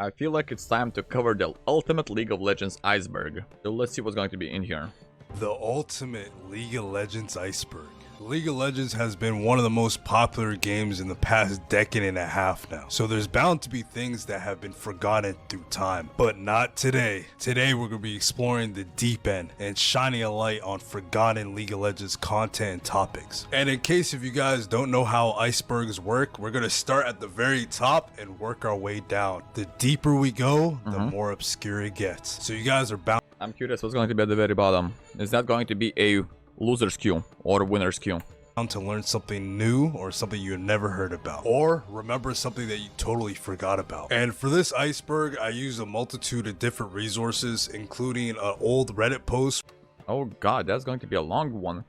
I feel like it's time to cover the ultimate League of Legends Iceberg. So let's see what's going to be in here. The ultimate League of Legends Iceberg. League of Legends has been one of the most popular games in the past decade and a half now. So there's bound to be things that have been forgotten through time, but not today. Today we're going to be exploring the deep end and shining a light on forgotten League of Legends content and topics. And in case if you guys don't know how icebergs work, we're going to start at the very top and work our way down. The deeper we go, the more obscure it gets. So you guys are bound. I'm curious what's going to be at the very bottom. Is that going to be a loser's queue or winner's queue? To learn something new or something you never heard about, or remember something that you totally forgot about. And for this iceberg, I use a multitude of different resources, including an old Reddit post. Oh god, that's going to be a long one.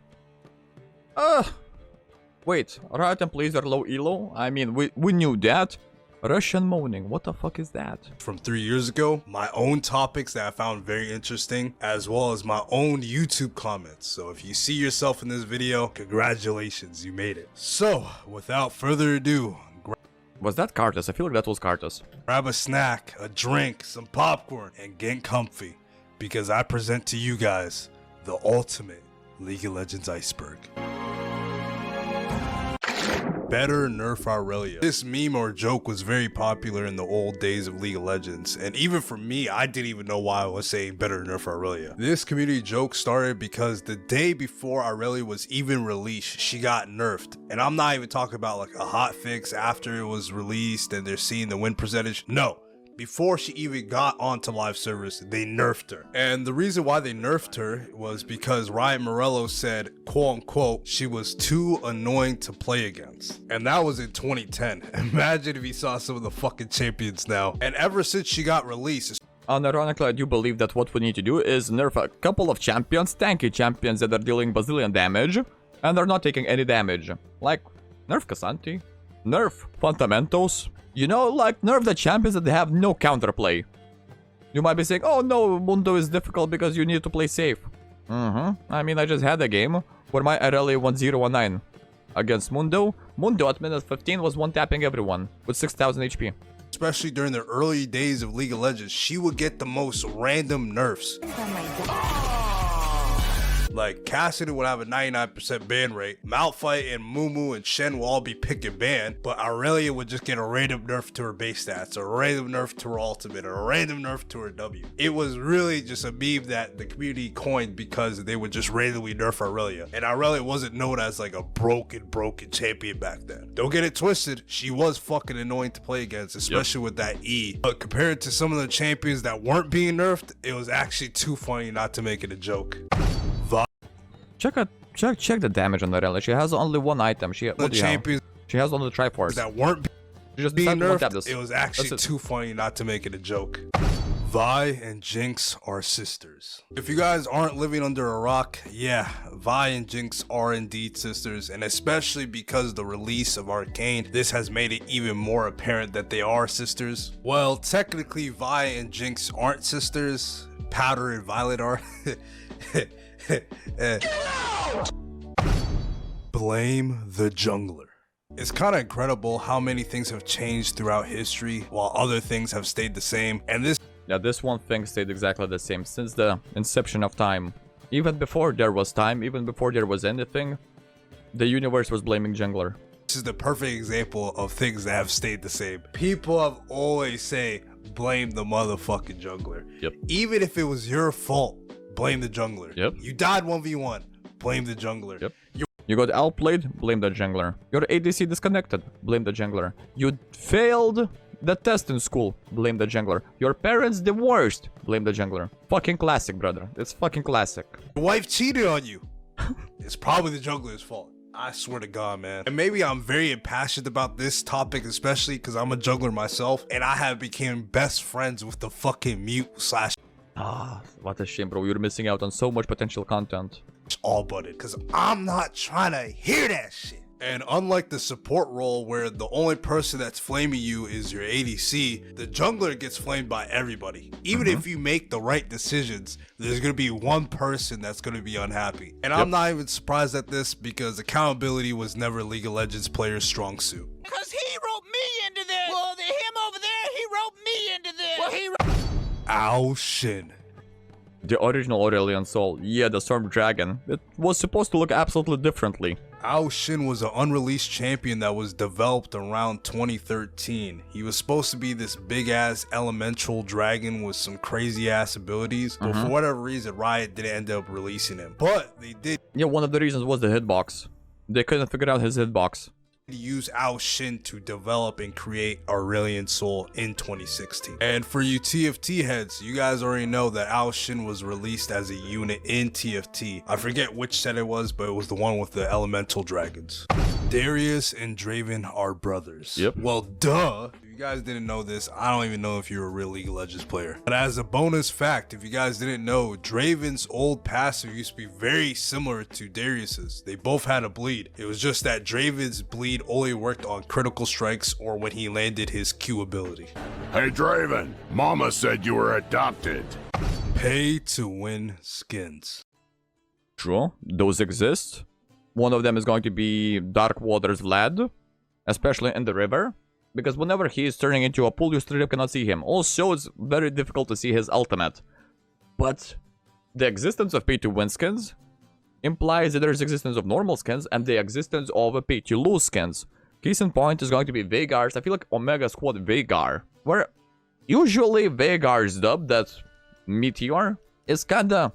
Wait, Riot employees are low elo? I mean, we knew that. Russian moaning, what the fuck is that? From 3 years ago, my own topics that I found very interesting, as well as my own YouTube comments. So if you see yourself in this video, congratulations, you made it. So without further ado, Was that Kartus? I feel like that was Kartus. grab a snack, a drink, some popcorn, and get comfy, because I present to you guys the ultimate League of Legends Iceberg. Better nerf Aurelia. This meme or joke was very popular in the old days of League of Legends, and even for me, I didn't even know why I was saying better nerf Aurelia. This community joke started because the day before Aurelia was even released, she got nerfed. And I'm not even talking about like a hot fix after it was released and they're seeing the win percentage. No. Before she even got onto live servers, they nerfed her. And the reason why they nerfed her was because Riot Morello said, quote unquote, she was too annoying to play against. And that was in 2010. Imagine if you saw some of the fucking champions now. And ever since she got released, Unironically, I do believe that what we need to do is nerf a couple of champions, tanky champions that are dealing bazillion damage, and they're not taking any damage. Like, nerf Casanti, nerf Fundamentos. You know, like, nerf the champions that have no counterplay. You might be saying, oh no, Mundo is difficult because you need to play safe. I mean, I just had a game where my Irelia 1019 against Mundo. Mundo at minute 15 was one-tapping everyone with 6000 HP. especially during the early days of League of Legends, she would get the most random nerfs. Like, Cassidy would have a 99% ban rate, Malphite and Mumu and Shen will all be pick and ban, but Aurelia would just get a random nerf to her base stats, a random nerf to her ultimate, or a random nerf to her W. It was really just a meme that the community coined because they would just randomly nerf Aurelia, and Aurelia wasn't known as like a broken champion back then. Don't get it twisted, she was fucking annoying to play against, especially with that E. But compared to some of the champions that weren't being nerfed, it was actually too funny not to make it a joke. Check the damage on Irelia. She has only one item. She has only the Triforce. That weren't just being nerfed, it was actually too funny not to make it a joke. Vi and Jinx are sisters. If you guys aren't living under a rock, yeah, Vi and Jinx are indeed sisters, and especially because of the release of Arcane, this has made it even more apparent that they are sisters. Well, technically Vi and Jinx aren't sisters, Powder and Violet are. Blame the jungler. It's kind of incredible how many things have changed throughout history while other things have stayed the same, and this one thing stayed exactly the same since the inception of time. Even before there was time, even before there was anything, the universe was blaming jungler. This is the perfect example of things that have stayed the same. People have always say blame the motherfucking jungler. Yep. Even if it was your fault, blame the jungler. Yep. You died 1v1, blame the jungler. Yep. You got outplayed, blame the jungler. Your ADC disconnected, blame the jungler. You failed the test in school, blame the jungler. Your parents divorced, blame the jungler. Fucking classic, brother. It's fucking classic. Your wife cheated on you. It's probably the jungler's fault. I swear to God, man. And maybe I'm very impassioned about this topic, especially because I'm a jungler myself, and I have become best friends with the fucking mute slash. What a shame, bro. You're missing out on so much potential content. All butted, because I'm not trying to hear that shit. And unlike the support role where the only person that's flaming you is your ADC, the jungler gets flamed by everybody. Even if you make the right decisions, there's going to be one person that's going to be unhappy. And I'm not even surprised at this because accountability was never League of Legends players' strong suit. Because he wrote me into this. Well, him over there, he wrote rope me into this? Well, he Ao Shin. The original Aurelian Soul. Yeah, the Storm Dragon. It was supposed to look absolutely differently. Ao Shin was an unreleased champion that was developed around 2013. He was supposed to be this big-ass elemental dragon with some crazy-ass abilities, but for whatever reason, Riot didn't end up releasing him. But they did Yeah, one of the reasons was the hitbox. They couldn't figure out his hitbox. use Ao Shin to develop and create Aurelian Soul in 2016. And for you TFT heads, you guys already know that Ao Shin was released as a unit in TFT. I forget which set it was, but it was the one with the elemental dragons. Darius and Draven are brothers. Yep. Well, duh. If you guys didn't know this, I don't even know if you're a real League of Legends player. But as a bonus fact, if you guys didn't know, Draven's old passive used to be very similar to Darius's. They both had a bleed. It was just that Draven's bleed only worked on critical strikes or when he landed his Q ability. Hey Draven, Mama said you were adopted. Pay to win skins. True, those exist. One of them is going to be Dark Waters Lad, especially in the river, because whenever he is turning into a pool, you straight up cannot see him. Also, it's very difficult to see his ultimate. But the existence of pay-to-win skins implies that there's existence of normal skins and the existence of a pay-to-lose skins. Case in point is going to be Veigar's. I feel like Omega Squad Veigar, where usually Veigar's dub, that Meteor, is kinda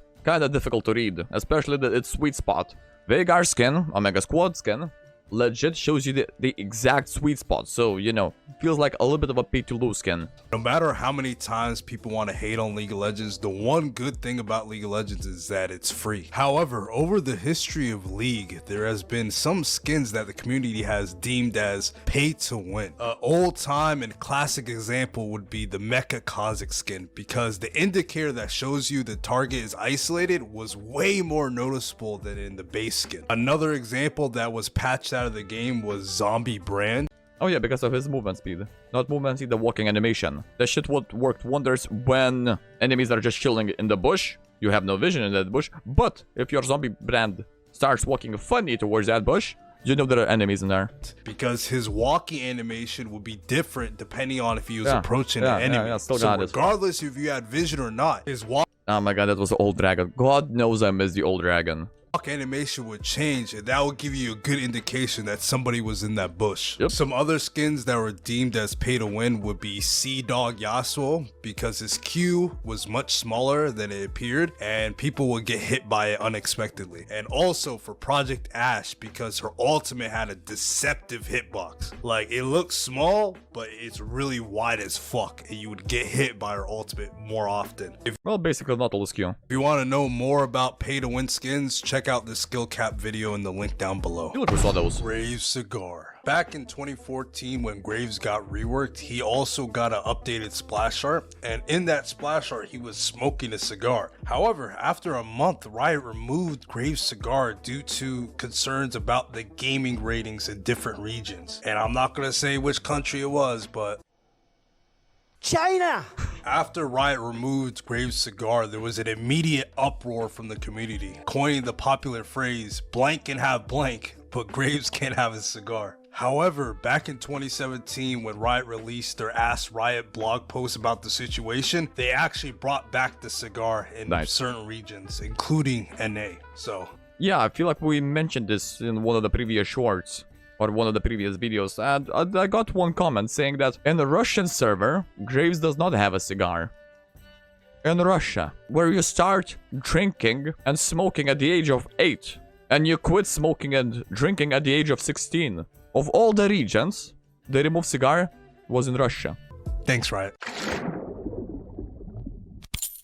difficult to read, especially its sweet spot. Veigar skin, Omega Squad skin, legit shows you the exact sweet spot, so, you know, feels like a little bit of a pay-to-lose skin. No matter how many times people want to hate on League of Legends, the one good thing about League of Legends is that it's free. However, over the history of League, there has been some skins that the community has deemed as pay to win. An old time and classic example would be the Mecha Kha'Zix skin, because the indicator that shows you the target is isolated was way more noticeable than in the base skin. Another example that was patched out of the game was Zombie Brand. Oh yeah, because of his movement speed. Not movement speed, the walking animation. That shit worked wonders when enemies are just chilling in the bush. You have no vision in that bush. But if your zombie brand starts walking funny towards that bush, you know there are enemies in there. Because his walking animation would be different depending on if he was approaching the enemy. Still so got regardless if you had vision or not, his walk Oh my god, that was the old dragon. God knows I miss the old dragon. animation would change, and that would give you a good indication that somebody was in that bush. Yep. Some other skins that were deemed as pay to win would be Sea Dog Yasuo, because his Q was much smaller than it appeared and people would get hit by it unexpectedly. And also for Project Ash, because her ultimate had a deceptive hitbox. Like, it looks small, but it's really wide as fuck, and you would get hit by her ultimate more often. If Well, basically not all skill. you want to know more about pay to win skins, check out the skill cap video in the link down below. I feel like we saw those. Graves Cigar. Back in 2014 when Graves got reworked, he also got an updated splash art, and in that splash art he was smoking a cigar. However, after a month, Riot removed Graves Cigar due to concerns about the gaming ratings in different regions. And I'm not gonna say which country it was, but China. after Riot removed Graves' cigar, there was an immediate uproar from the community, coining the popular phrase, blank can have blank, but Graves can't have his cigar. However, back in 2017, when Riot released their Ask Riot blog post about the situation, they actually brought back the cigar in certain regions, including NA. So, Yeah, I feel like we mentioned this in one of the previous shorts. Or one of the previous videos, and I got one comment saying that in the Russian server, Graves does not have a cigar. In Russia, where you start drinking and smoking at the age of 8, and you quit smoking and drinking at the age of 16. Of all the regions, the removed cigar was in Russia. thanks, Riot.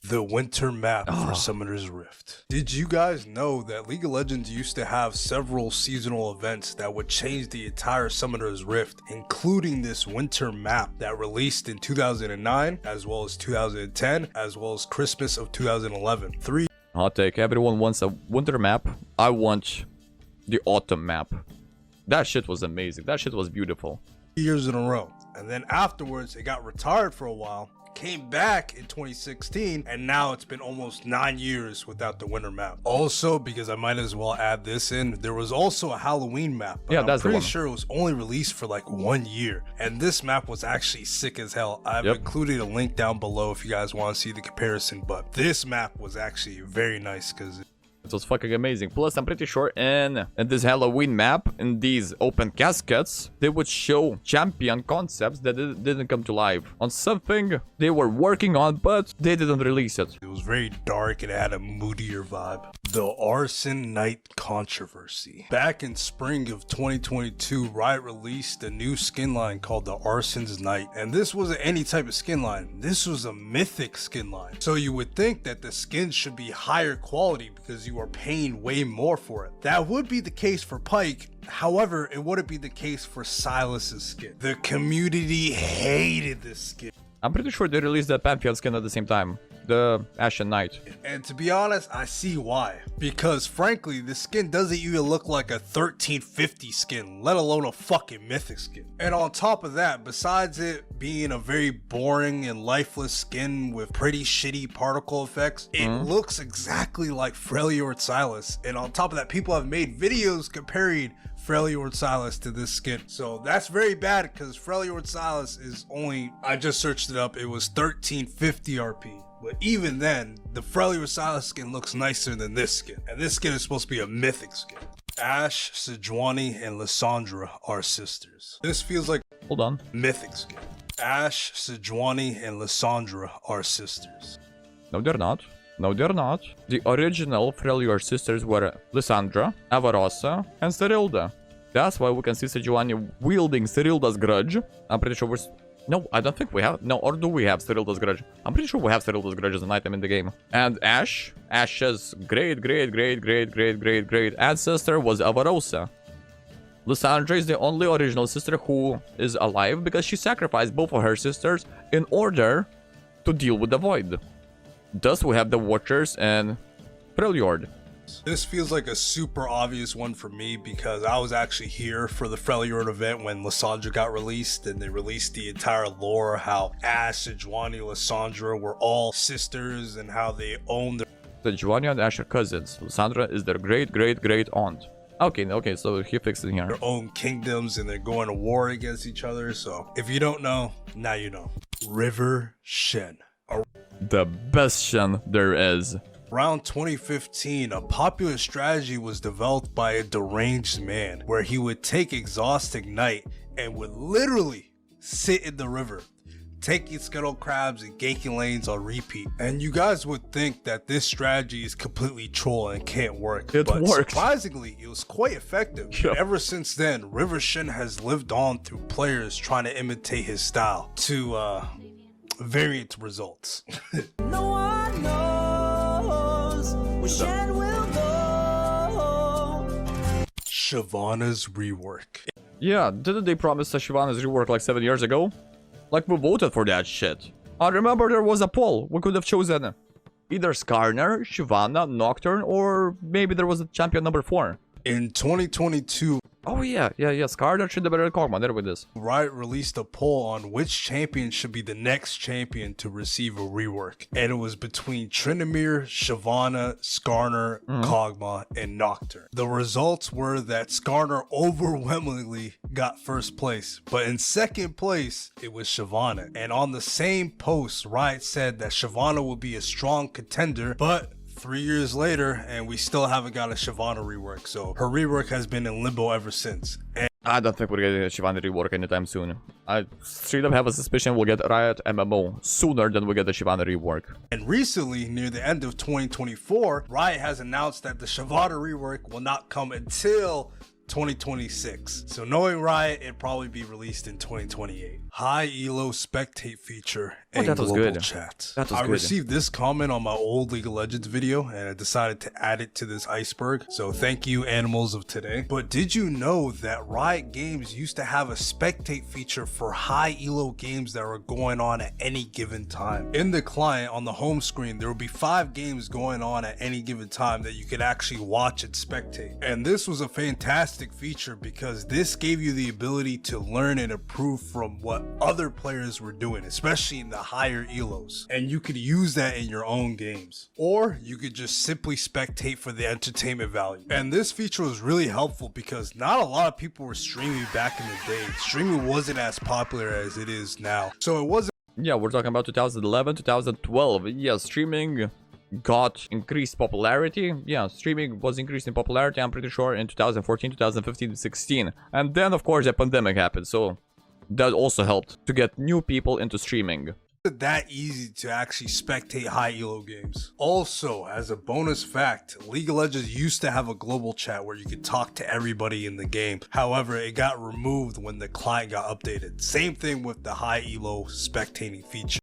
The winter map for Summoner's Rift. Did you guys know that League of Legends used to have several seasonal events that would change the entire Summoner's Rift, including this winter map that released in 2009, as well as 2010, as well as Christmas of 2011. Hot take, everyone wants a winter map. I want the autumn map. That shit was amazing. That shit was beautiful. 3 years in a row. And then afterwards, it got retired for a while. came back in 2016, and now it's been almost 9 years without the winter map. Also, because I might as well add this in, there was also a Halloween map. But Yeah, I'm that's the pretty one. sure it was only released for like 1 year, and this map was actually sick as hell. I've included a link down below if you guys want to see the comparison, but this map was actually very nice because It was fucking amazing. Plus, I'm pretty sure in this Halloween map, in these open caskets, they would show champion concepts that didn't come to life. On something they were working on, but they didn't release it. it was very dark and it had a moodier vibe. The Arson Knight controversy. Back in spring of 2022, Riot released a new skin line called the Arson's Knight, and this wasn't any type of skin line. This was a mythic skin line. So you would think that the skin should be higher quality because you are paying way more for it. That would be the case for Pike. However, it wouldn't be the case for Silas's skin. The community hated this skin. I'm pretty sure they released that Pantheon skin at the same time. The Ashen Knight. And to be honest, I see why. Because frankly, the skin doesn't even look like a 1350 skin, let alone a fucking mythic skin. And on top of that, besides it being a very boring and lifeless skin with pretty shitty particle effects, it looks exactly like Freljord Silas. And on top of that, people have made videos comparing Freljord Silas to this skin. So that's very bad because Freljord Silas is only, I just searched it up, it was 1350 RP. But even then, the Freljord Silas skin looks nicer than this skin. And this skin is supposed to be a mythic skin. Ash, Sejuani, and Lissandra are sisters. This feels like Hold on. mythic skin. Ash, Sejuani, and Lissandra are sisters. No, they're not. No, they're not. The original Freljord sisters were Lissandra, Avarosa, and Sterilda. That's why we can see Sejuani wielding Sterilda's grudge. I'm pretty sure we're... No, I don't think we have... No, or do we have Sterilda's grudge? I'm pretty sure we have Sterilda's grudge as an item in the game. And Ash's great ancestor was Avarosa. Lissandra is the only original sister who is alive because she sacrificed both of her sisters in order to deal with the void. Thus, we have the Watchers and Freljord. This feels like a super obvious one for me because I was actually here for the Freljord event when Lissandra got released, and they released the entire lore, how Ash, Sejuani, Lissandra were all sisters and how they own their Sejuani and Ash are cousins. Lissandra is their great aunt. Okay, so he fixed it here. own kingdoms and they're going to war against each other. So if you don't know, now you know. River Shen. The best Shen there is. Around 2015, a popular strategy was developed by a deranged man where he would take Exhaust Ignite and would literally sit in the river, taking scuttle crabs and gaking lanes on repeat. And you guys would think that this strategy is completely troll and can't work. It but works. Surprisingly, it was quite effective. Yeah. Ever since then, River Shen has lived on through players trying to imitate his style to variant results. No one knows where Shen will go. Shyvana's rework. Yeah, didn't they promise a Shyvana's rework like 7 years ago? Like, we voted for that shit. I remember there was a poll. We could have chosen either Skarner, Shyvana, Nocturne, or maybe there was a champion number 4. In 2022, Oh yeah, Skarner should have been Kog'Maw, there with this. Riot released a poll on which champion should be the next champion to receive a rework. And it was between Tryndamere, Shyvana, Skarner, Kog'Maw, and Nocturne. The results were that Skarner overwhelmingly got first place, but in second place, it was Shyvana. And on the same post, Riot said that Shyvana would be a strong contender, but 3 years later, and we still haven't got a Shyvana rework, so her rework has been in limbo ever since. And I don't think we're getting a Shyvana rework anytime soon. I straight up have a suspicion we'll get Riot MMO sooner than we get the Shyvana rework. recently, near the end of 2024, Riot has announced that the Shyvana rework will not come until 2026. So knowing Riot, it'd probably be released in 2028. High Elo spectate feature and that was global good. chat. That was I good. received this comment on my old League of Legends video and I decided to add it to this Iceberg. So thank you, animals of today. But did you know that Riot Games used to have a spectate feature for high Elo games that were going on at any given time? In the client on the home screen, there would be 5 games going on at any given time that you could actually watch and spectate. And this was a fantastic fantastic feature because this gave you the ability to learn and improve from what other players were doing, especially in the higher elos. And you could use that in your own games. Or you could just simply spectate for the entertainment value. And this feature was really helpful because not a lot of people were streaming back in the day. Streaming wasn't as popular as it is now. So it wasn't. Yeah, we're talking about 2011, 2012. Yeah, streaming got increased popularity. Yeah, streaming was increased in popularity, I'm pretty sure, in 2014, 2015, 16. And then, of course, a pandemic happened, so that also helped to get new people into streaming. That easy to actually spectate high elo games. Also, as a bonus fact, League of Legends used to have a global chat where you could talk to everybody in the game. However, it got removed when the client got updated. Same thing with the high elo spectating feature.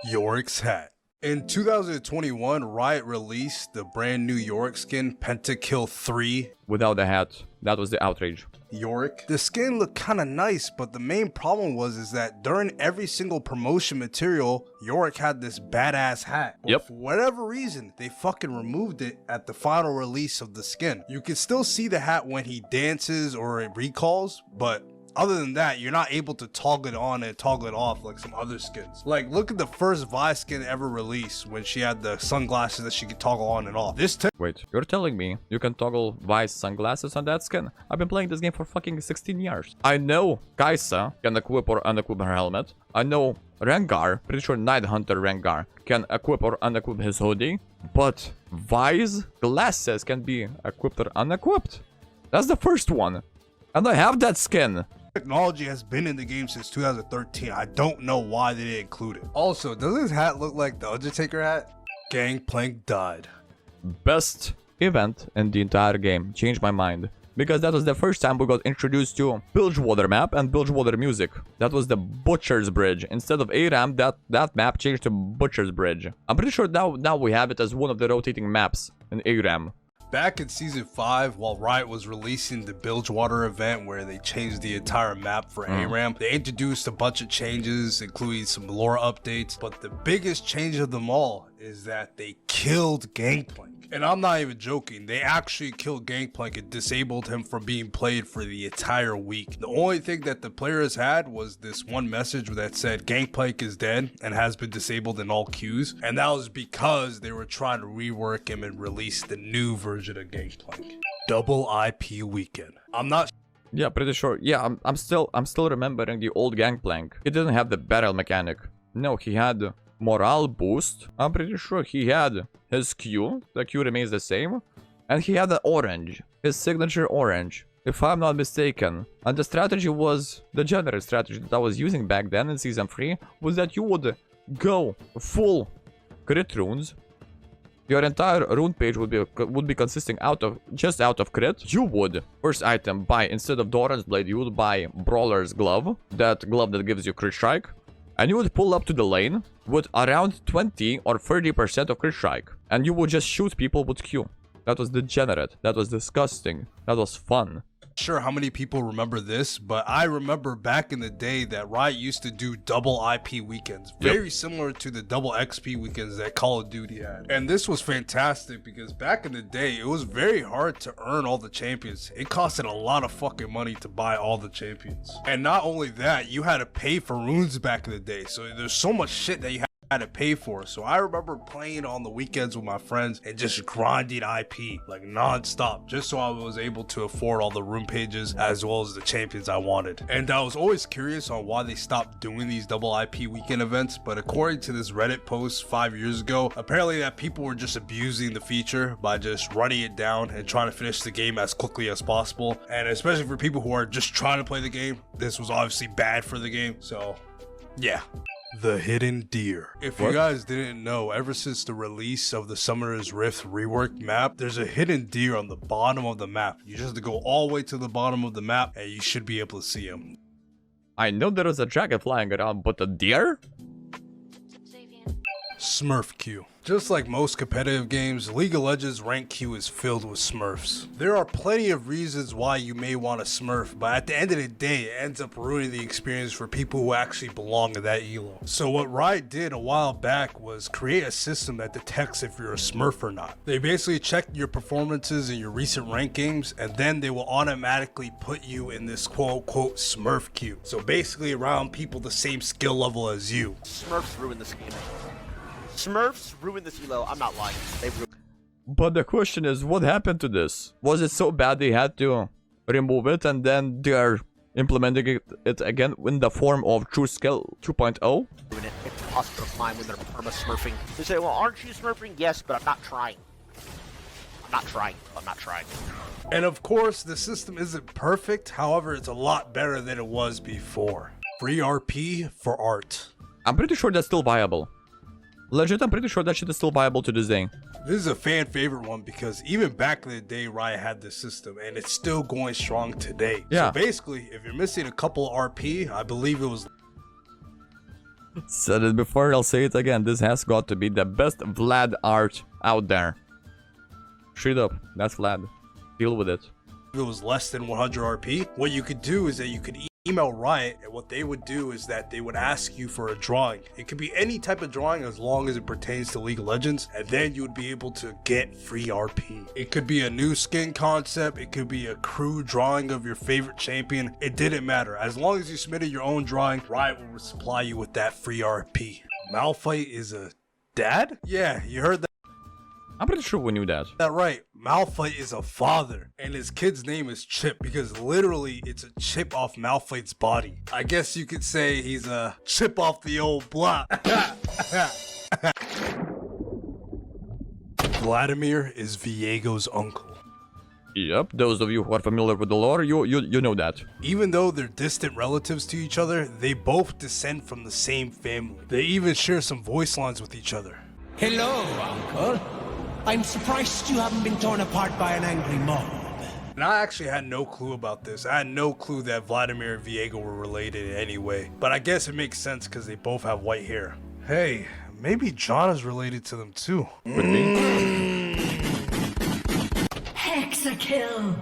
Yorick's hat. In 2021, Riot released the brand new Yorick skin, Pentakill 3. Without the hat, that was the outrage. Yorick. The skin looked kinda nice, but the main problem was that during every single promotion material, Yorick had this badass hat. But Yep. for whatever reason, they fucking removed it at the final release of the skin. You can still see the hat when he dances or it recalls, but other than that, you're not able to toggle it on and toggle it off like some other skins. Like, look at the first Vi skin ever released when she had the sunglasses that she could toggle on and off. This Wait, you're telling me you can toggle Vi's sunglasses on that skin? I've been playing this game for fucking 16 years. I know Kaisa can equip or unequip her helmet. I know Rengar, pretty sure Night Hunter Rengar, can equip or unequip his hoodie. But Vi's glasses can be equipped or unequipped. That's the first one. And I have that skin. technology has been in the game since 2013. I don't know why they didn't include it. Also, does his hat look like the Undertaker hat? Gangplank died. Best event in the entire game. Changed my mind. Because that was the first time we got introduced to Bilgewater map and Bilgewater music. That was the Butcher's Bridge. Instead of ARAM, that map changed to Butcher's Bridge. I'm pretty sure now we have it as one of the rotating maps in ARAM. Back in Season 5, while Riot was releasing the Bilgewater event where they changed the entire map for ARAM, they introduced a bunch of changes, including some lore updates, but the biggest change of them all is that they killed Gangplank. And I'm not even joking, they actually killed Gangplank and disabled him from being played for the entire week. The only thing that the players had was this one message that said Gangplank is dead and has been disabled in all queues, and that was because they were trying to rework him and release the new version of Gangplank. Double IP weekend. I'm not Yeah, pretty sure. Yeah, I'm still remembering the old Gangplank. He didn't have the barrel mechanic. No, he had morale boost. I'm pretty sure he had his Q. The Q remains the same. And he had the orange. His signature orange. If I'm not mistaken. And the strategy was... The general strategy that I was using back then in Season 3 was that you would go full crit runes. Your entire rune page would be consisting just out of crit. You would, first item, buy, instead of Doran's Blade, you would buy Brawler's Glove. That glove that gives you crit strike. And you would pull up to the lane with around 20 or 30% of crit strike. And you would just shoot people with Q. That was degenerate. That was disgusting. That was fun. sure how many people remember this, but I remember back in the day that Riot used to do double IP weekends, very similar to the double XP weekends that Call of Duty had. And this was fantastic because back in the day, it was very hard to earn all the champions. It costed a lot of fucking money to buy all the champions. And not only that, you had to pay for runes back in the day. So there's so much shit that you had to pay for. So I remember playing on the weekends with my friends and just grinding IP like non-stop just so I was able to afford all the room pages as well as the champions I wanted. And I was always curious on why they stopped doing these double IP weekend events, but according to this Reddit post 5 years ago, apparently that people were just abusing the feature by just running it down and trying to finish the game as quickly as possible. And especially for people who are just trying to play the game, this was obviously bad for the game. So yeah. The Hidden Deer. If you guys didn't know, ever since the release of the Summoner's Rift reworked map, there's a hidden deer on the bottom of the map. You just have to go all the way to the bottom of the map and you should be able to see him. I know there is a dragon flying around, but a deer? Smurf queue. Just like most competitive games, League of Legends rank queue is filled with smurfs. There are plenty of reasons why you may want to smurf, but at the end of the day, it ends up ruining the experience for people who actually belong to that elo. So what Riot did a while back was create a system that detects if you're a smurf or not. They basically check your performances in your recent rank games, and then they will automatically put you in this quote-unquote smurf queue. So basically around people the same skill level as you. Smurfs ruined this game. Smurfs ruined this elo. I'm not lying. They ruined. But the question is, what happened to this? Was it so bad they had to remove it and then they're implementing it again in the form of True Skill 2.0? Ruin it. It's impossible to climb when they're perma-smurfing. They say, well, aren't you smurfing? Yes, but I'm not trying. I'm not trying. I'm not trying. And of course, the system isn't perfect, however, it's a lot better than it was before. Free RP for art. I'm pretty sure that's still viable. Legit, I'm pretty sure that shit is still viable to this day. This is a fan favorite one because even back in the day, Riot had this system and it's still going strong today. Yeah. So basically, if you're missing a couple RP, I believe it was... Said it before, I'll say it again. This has got to be the best Vlad art out there. Straight up, that's Vlad. Deal with it. If it was less than 100 RP, what you could do is that you could email Riot, and what they would do is that they would ask you for a drawing. It could be any type of drawing as long as it pertains to League of Legends, and then you would be able to get free RP. It could be a new skin concept, it could be a crew drawing of your favorite champion. It didn't matter. As long as you submitted your own drawing, Riot will supply you with that free RP. Malphite is a dad? Yeah, you heard that. I'm pretty sure we knew that. That right, Malphite is a father, and his kid's name is Chip because literally it's a chip off Malphite's body. I guess you could say he's a chip off the old block. Vladimir is Viego's uncle. Yep, those of you who are familiar with the lore, you know that. Even though they're distant relatives to each other, they both descend from the same family. They even share some voice lines with each other. Hello, Uncle. I'm surprised you haven't been torn apart by an angry mob. And I actually had no clue about this. I had no clue that Vladimir and Viego were related in any way. But I guess it makes sense because they both have white hair. Hey, maybe John is related to them too. Hexakill.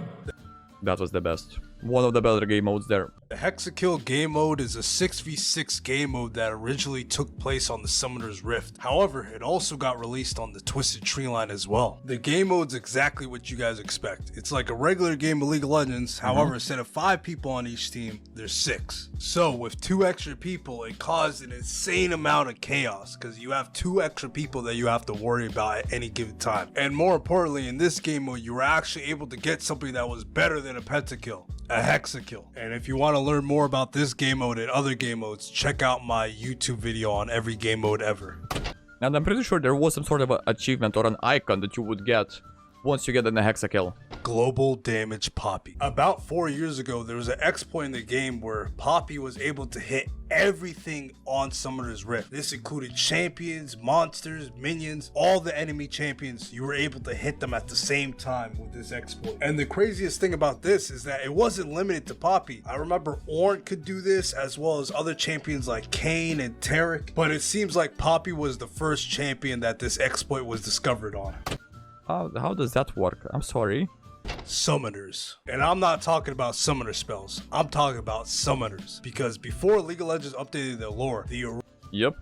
That was the best. One of the better game modes there. The Hexakill game mode is a 6v6 game mode that originally took place on the Summoner's Rift. However, it also got released on the Twisted Tree line as well. The game mode's exactly what you guys expect. It's like a regular game of League of Legends, however, instead of 5 people on each team, there's 6. So with 2 extra people, it caused an insane amount of chaos because you have 2 extra people that you have to worry about at any given time. And more importantly, in this game mode, you were actually able to get something that was better than a pentakill. A hexakill. And if you want to learn more about this game mode and other game modes, check out my YouTube video on every game mode ever. And I'm pretty sure there was some sort of a achievement or an icon that you would get once you get in the hexakill. Global Damage Poppy. About 4 years ago, there was an exploit in the game where Poppy was able to hit everything on Summoner's Rift. This included champions, monsters, minions, all the enemy champions. You were able to hit them at the same time with this exploit. And the craziest thing about this is that it wasn't limited to Poppy. I remember Ornn could do this as well as other champions like Kayn and Taric, but it seems like Poppy was the first champion that this exploit was discovered on. How does that work? I'm sorry. Summoners. And I'm not talking about summoner spells. I'm talking about summoners. Because before League of Legends updated their lore, Yep.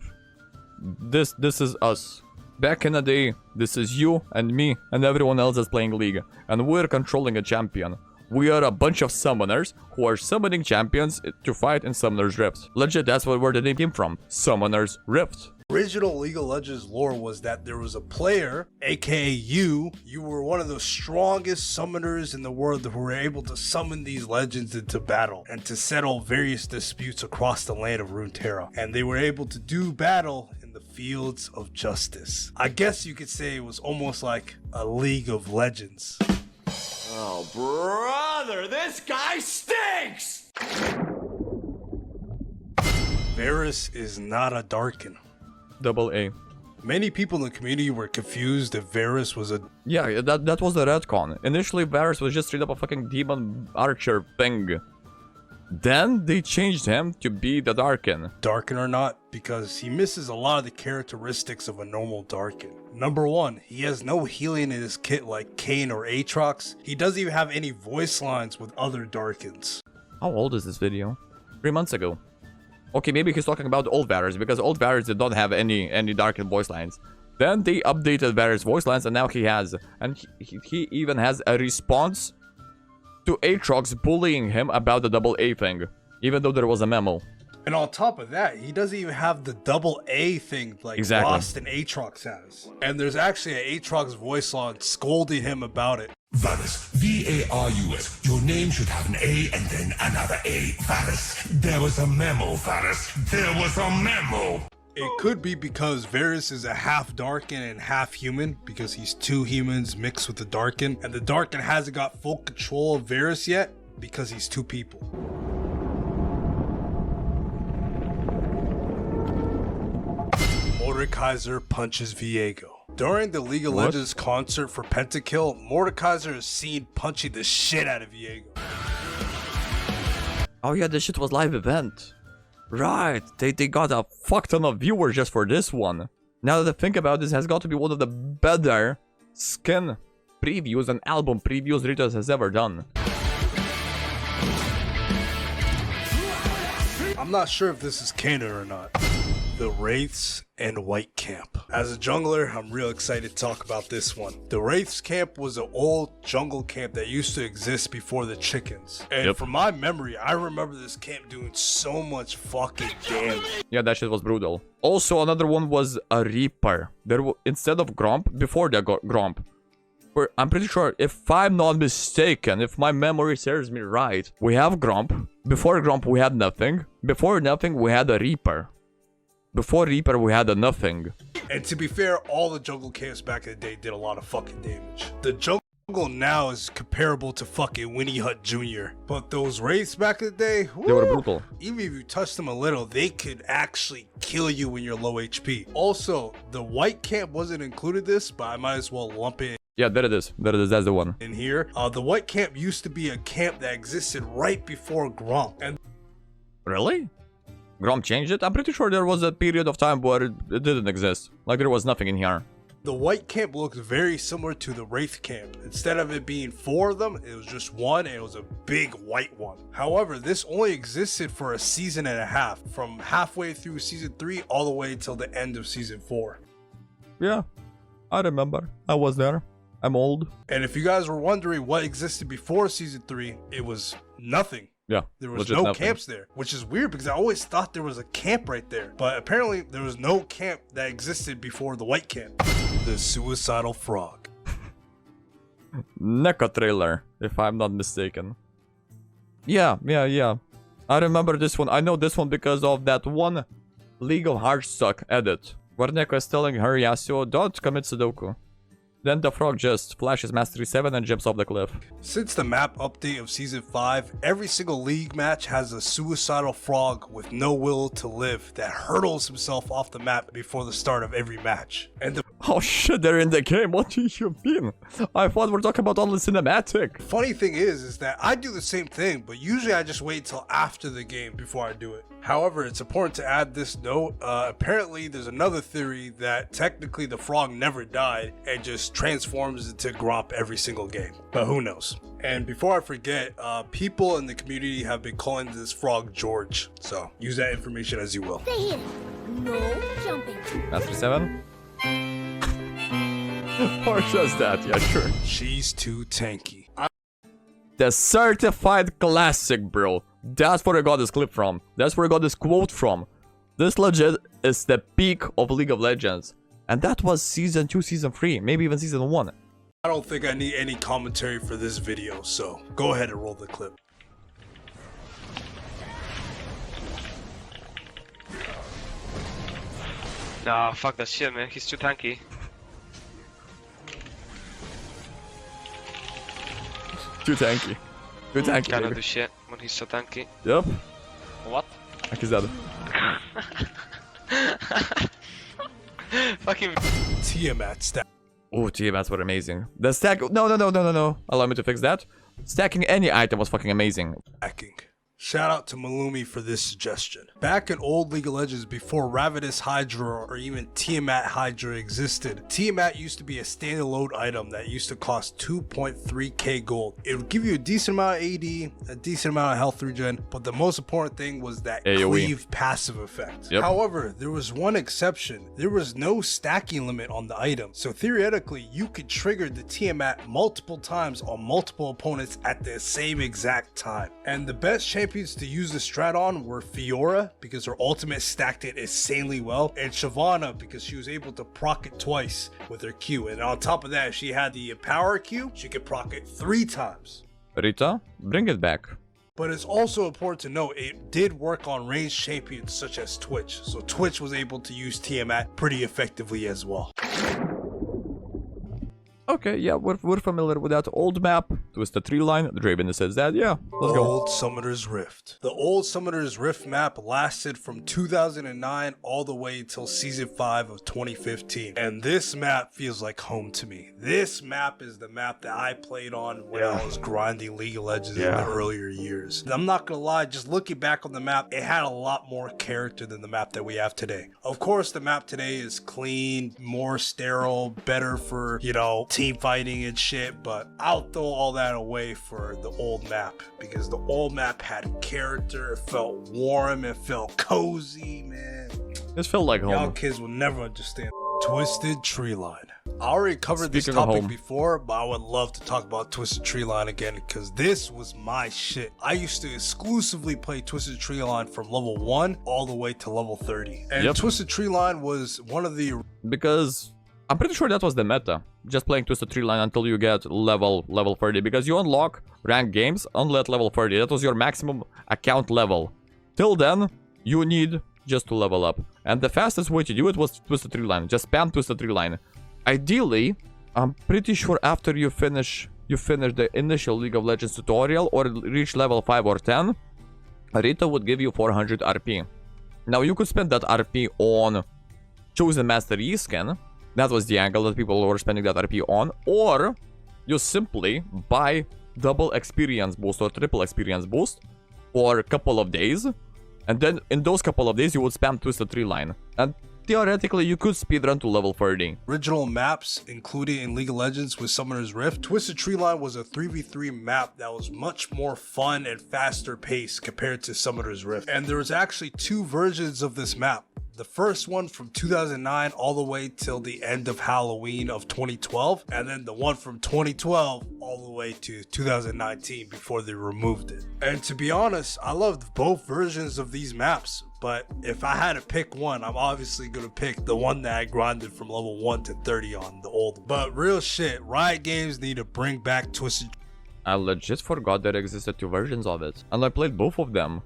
This is us. Back in the day, this is you and me and everyone else that's playing League. And we're controlling a champion. We are a bunch of summoners who are summoning champions to fight in Summoner's Rift. Legit, that's where the name came from. Summoner's Rift. original League of Legends lore was that there was a player, aka you were one of the strongest summoners in the world who were able to summon these legends into battle and to settle various disputes across the land of Runeterra. And they were able to do battle in the fields of justice. I guess you could say it was almost like a League of Legends. Oh, brother, this guy stinks! Varus is not a Darkin. Double A. Many people in the community were confused if Varus was a... Yeah, that was the retcon. Initially, Varus was just straight up a fucking demon archer thing. Then they changed him to be the Darken. Darken or not, because he misses a lot of the characteristics of a normal Darken. Number 1, he has no healing in his kit like Kane or Aatrox. He doesn't even have any voice lines with other Darkens. How old is this video? 3 months ago. Okay, maybe he's talking about old Varus, because old Varus did not have any Darken voice lines. Then they updated Varus voice lines, and now he has. And he even has a response to Aatrox bullying him about the double A thing, even though there was a memo. And on top of that, he doesn't even have the double A thing like Lost and Aatrox has. And there's actually an Aatrox voice line scolding him about it. Varus, V-A-R-U-S. Your name should have an A and then another A. Varus, there was a memo, Varus. There was a memo. It could be because Varus is a half Darken and half human, because he's 2 humans mixed with the Darken, and the Darken hasn't got full control of Varus yet because he's 2 people. Mordekaiser punches Viego. During the League of Legends concert for Pentakill, Mordekaiser is seen punching the shit out of Viego. Oh yeah, this shit was live event. Right, they got a fuck ton of viewers just for this one. Now that I think about this, has got to be one of the better skin previews and album previews Ritos has ever done. I'm not sure if this is canon or not. The Wraiths and White Camp. As a jungler, I'm real excited to talk about this one. The Wraiths camp was an old jungle camp that used to exist before the chickens. And from my memory, I remember this camp doing so much fucking damage. Yeah, that shit was brutal. Also, another one was a Reaper. Instead of Gromp, before the Gromp. I'm pretty sure, if I'm not mistaken, if my memory serves me right, we have Gromp. Before Gromp, we had nothing. Before nothing, we had a Reaper. Before Reaper, we had a nothing. And to be fair, all the jungle camps back in the day did a lot of fucking damage. The jungle now is comparable to fucking Winnie Hut Jr. But those Wraiths back in the day, they were brutal. Even if you touched them a little, they could actually kill you when you're low HP. Also, the White Camp wasn't included this, but I might as well lump it. Yeah, there it is. There it is. That's the one. In here, the White Camp used to be a camp that existed right before Gromp. And really? Gromp changed it? I'm pretty sure there was a period of time where it didn't exist. Like there was nothing in here. The White Camp looks very similar to the Wraith Camp. Instead of it being 4 of them, it was just 1, and it was a big white one. However, this only existed for a season and a half, from halfway through season 3 all the way till the end of season 4. Yeah, I remember. I was there. I'm old. And if you guys were wondering what existed before season 3, it was nothing. Yeah, there was no camps there, which is weird because I always thought there was a camp right there. But apparently there was no camp that existed before the White Camp. The Suicidal Frog. Neko trailer, if I'm not mistaken. Yeah. I remember this one. I know this one because of that one League of Heartstock edit, where Neko is telling her Yasuo, don't commit Sudoku. Then the frog just flashes Mastery 7 and jumps off the cliff. Since the map update of Season 5, every single league match has a suicidal frog with no will to live that hurdles himself off the map before the start of every match. And the oh shit, they're in the game, what do you mean? I thought we're talking about only cinematic. Funny thing is that I do the same thing, but usually I just wait till after the game before I do it. However, it's important to add this note. Apparently, there's another theory that technically the frog never died and just transforms into Gromp every single game. But who knows? And before I forget, people in the community have been calling this frog George. So use that information as you will. Stay here. No jumping. Mastery 7? Or just that, yeah, sure. She's too tanky. The certified classic, bro. That's where I got this clip from. That's where I got this quote from. This legit is the peak of League of Legends. And that was Season 2, Season 3, maybe even Season 1. I don't think I need any commentary for this video, so go ahead and roll the clip. Nah, fuck that shit, man. He's too tanky. Too tanky. Too tanky, Cannot baby. do shit when he's so tanky. Yep. What? Like he's dead. Fucking Tiamat stack. Oh, Tiamats were amazing. The stack... No. Allow me to fix that. Stacking any item was fucking amazing. Stacking. Shout out to Malumi for this suggestion. Back in old League of Legends, before Ravenous Hydra or even Tiamat Hydra existed, Tiamat used to be a standalone item that used to cost 2.3k gold. It would give you a decent amount of AD, a decent amount of health regen, but the most important thing was that AoE. cleave passive effect. Yep. However, there was one exception. There was no stacking limit on the item, so theoretically you could trigger the Tiamat multiple times on multiple opponents at the same exact time. And the best champions to use the strat on were Fiora, because her ultimate stacked it insanely well, and Shyvana, because she was able to proc it twice with her Q, and on top of that, if she had the power Q, she could proc it 3 times. Rita, bring it back. But it's also important to note it did work on ranged champions such as Twitch, so Twitch was able to use Tiamat pretty effectively as well. Okay, yeah, we're familiar with that old map. Twisted Tree Line. Draven says that, yeah. Let's go. Old Summoner's Rift. The old Summoner's Rift map lasted from 2009 all the way until season 5 of 2015. And this map feels like home to me. This map is the map that I played on when I was grinding League of Legends in the earlier years. And I'm not gonna lie, just looking back on the map, it had a lot more character than the map that we have today. Of course, the map today is clean, more sterile, better for, you know, team fighting and shit, but I'll throw all that away for the old map, because the old map had character, it felt warm, it felt cozy, man. This felt like home. Y'all kids will never understand. Twisted Tree Line. I already covered this Speaking of topic home. before, but I would love to talk about Twisted Tree Line again, because this was my shit. I used to exclusively play Twisted Tree Line from level 1 all the way to level 30. And Yep. Twisted Tree Line was one of the... Because I'm pretty sure that was the meta. Just playing Twisted Tree Line until you get level 30. Because you unlock ranked games only at level 30. That was your maximum account level. Till then, you need just to level up. And the fastest way to do it was Twisted Tree Line. Just spam Twisted Tree Line. Ideally, I'm pretty sure after you finish the initial League of Legends tutorial or reach level 5 or 10, Rita would give you 400 RP. Now you could spend that RP on Chosen Master E-Skin. That was the angle that people were spending that RP on. Or you simply buy double experience boost or triple experience boost for a couple of days. And then in those couple of days you would spam Twisted Tree Line. And theoretically you could speedrun to level 30. original maps included in League of Legends with Summoner's Rift, Twisted Tree Line was a 3v3 map that was much more fun and faster paced compared to Summoner's Rift. And there was actually 2 versions of this map. The first one from 2009 all the way till the end of Halloween of 2012, and then the one from 2012 all the way to 2019 before they removed it. And to be honest, I loved both versions of these maps, but if I had to pick one, I'm obviously gonna pick the one that I grinded from level 1 to 30 on, the old. But real shit, Riot Games need to bring back Twisted I legit forgot there existed 2 versions of it. And I played both of them.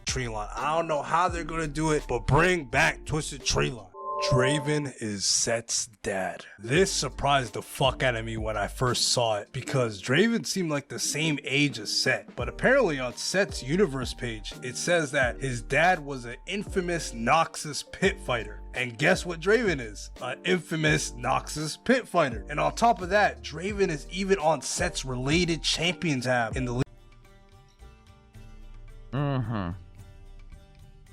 Tree Line. I don't know how they're gonna do it, but bring back Twisted Tree Line. Draven is Set's dad. This surprised the fuck out of me when I first saw it, because Draven seemed like the same age as Set, but apparently on Set's universe page, it says that his dad was an infamous Noxus pit fighter. And guess what Draven is? An infamous Noxus pit fighter. And on top of that, Draven is even on Set's related champions app in the league.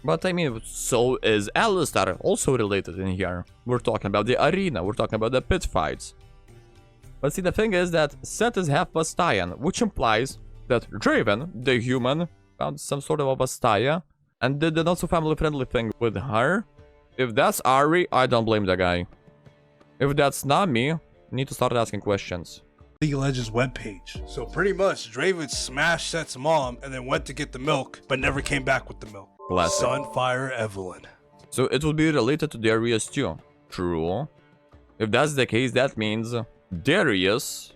But I mean, so is Alistar also related in here. We're talking about the arena, we're talking about the pit fights. But see, the thing is that Set is half Bastian, which implies that Draven, the human, found some sort of a Bastia and did the not so family friendly thing with her. If that's Ari, I don't blame the guy. If that's not me, I need to start asking questions. League of Legends webpage. So pretty much, Draven smashed Set's mom and then went to get the milk, but never came back with the milk. Classic. Sunfire Evelyn. So it would be related to Darius too. True. If that's the case, that means Darius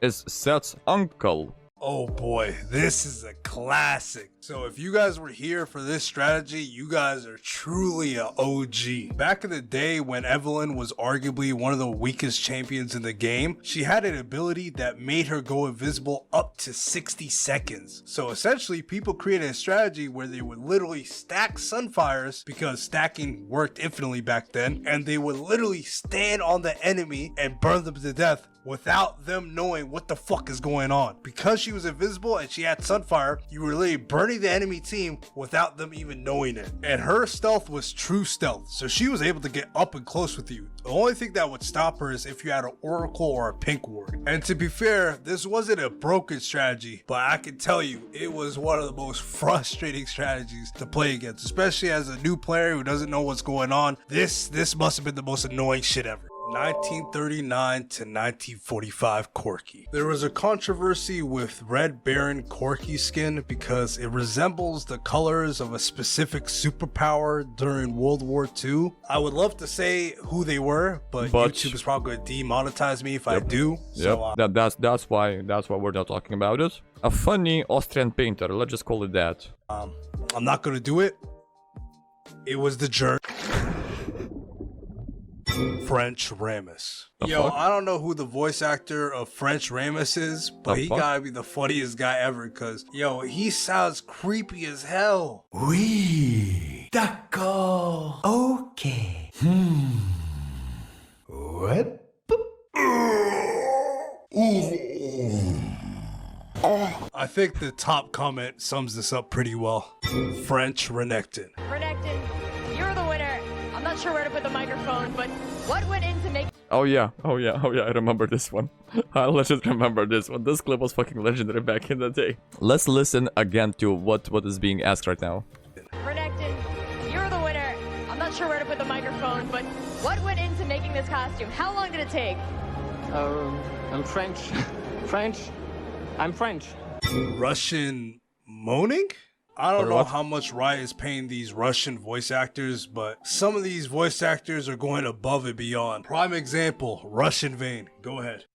is Set's uncle. Oh boy, this is a classic. So if you guys were here for this strategy, you guys are truly an OG. Back in the day when Evelyn was arguably one of the weakest champions in the game, she had an ability that made her go invisible up to 60 seconds. So essentially people created a strategy where they would literally stack Sunfires, because stacking worked infinitely back then, and they would literally stand on the enemy and burn them to death without them knowing what the fuck is going on. Because she was invisible and she had Sunfire, you were literally burning the enemy team without them even knowing it. And her stealth was true stealth, so she was able to get up and close with you. The only thing that would stop her is if you had an Oracle or a Pink Ward. And to be fair, this wasn't a broken strategy, but I can tell you, it was one of the most frustrating strategies to play against, especially as a new player who doesn't know what's going on. This must have been the most annoying shit ever. 1939 to 1945 Corki. There was a controversy with Red Baron Corki skin because it resembles the colors of a specific superpower during World War II. I would love to say who they were, but YouTube is probably going to demonetize me if I do. So, that's why we're not talking about it. A funny Austrian painter, let's just call it that. I'm not going to do it. It was the jerk. French Ramus. Yo, I don't know who the voice actor of French Ramus is, but he gotta be the funniest guy ever, cause yo, he sounds creepy as hell. Oui, d'accord, okay. What? I think the top comment sums this up pretty well. French Renekton. Renekton, you're the winner. I'm not sure where to put the microphone, but what went into making... Oh yeah, I remember this one. I legit remember this one. This clip was fucking legendary back in the day. Let's listen again to what is being asked right now. Renekton, you're the winner. I'm not sure where to put the microphone, but what went into making this costume? How long did it take? I'm French. I'm French. Russian moaning? I don't know how much Riot is paying these Russian voice actors, but some of these voice actors are going above and beyond. Prime example, Russian Vayne. Go ahead.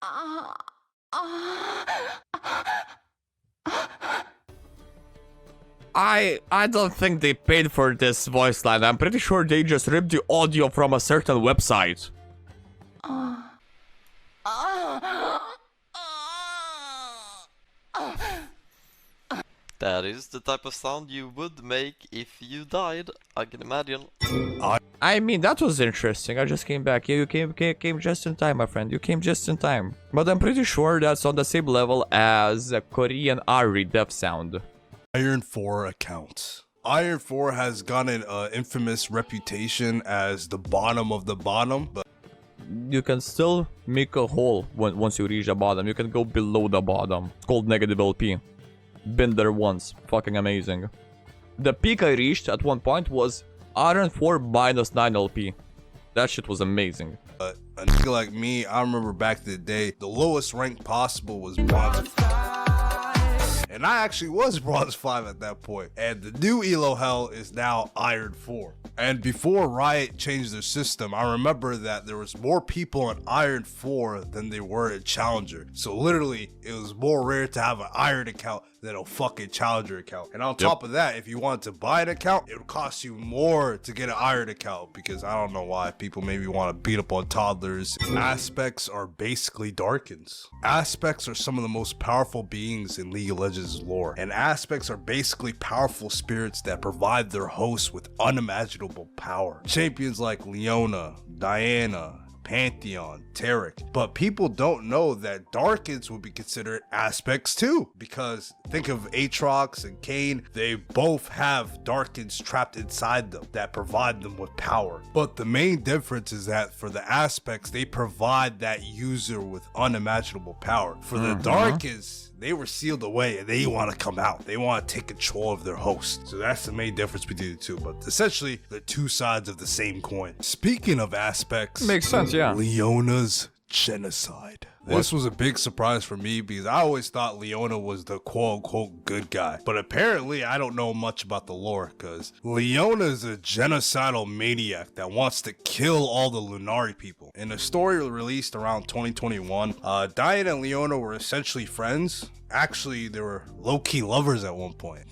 I don't think they paid for this voice line. I'm pretty sure they just ripped the audio from a certain website. That is the type of sound you would make if you died, I can imagine. I mean, that was interesting. I just came back. Yeah, you came just in time, my friend. You came just in time. But I'm pretty sure that's on the same level as a Korean Ari death sound. Iron 4 accounts. Iron 4 has gotten an infamous reputation as the bottom of the bottom, but you can still make a hole once you reach the bottom. You can go below the bottom. It's called negative LP. Been there once. Fucking amazing. The peak I reached at one point was Iron 4 minus 9 LP. That shit was amazing. A nigga like me, I remember back in the day, the lowest rank possible was bronze 5. And I actually was bronze 5 at that point. And the new Elo Hell is now Iron 4. And before Riot changed their system, I remember that there was more people in Iron 4 than there were in Challenger. So literally, it was more rare to have an Iron account than a fucking Challenger account. And on top of that, if you wanted to buy an account, it would cost you more to get an Iron account, because I don't know why people maybe want to beat up on toddlers. Aspects are basically Darkins. Aspects are some of the most powerful beings in League of Legends lore, and Aspects are basically powerful spirits that provide their hosts with unimaginable power. Champions like Leona, Diana, Pantheon, Taric. But people don't know that Darkins would be considered Aspects too, because think of Aatrox and Kayn, they both have Darkins trapped inside them that provide them with power. But the main difference is that for the Aspects, they provide that user with unimaginable power. For the Darkins, they were sealed away and they want to come out. They want to take control of their host. So that's the main difference between the two. But essentially, they're two sides of the same coin. Speaking of Aspects, makes sense, yeah. Leona's genocide. This was a big surprise for me because I always thought Leona was the quote-unquote good guy. But apparently I don't know much about the lore, because Leona is a genocidal maniac that wants to kill all the Lunari people. In a story released around 2021, Diana and Leona were essentially friends. Actually, they were low-key lovers at one point.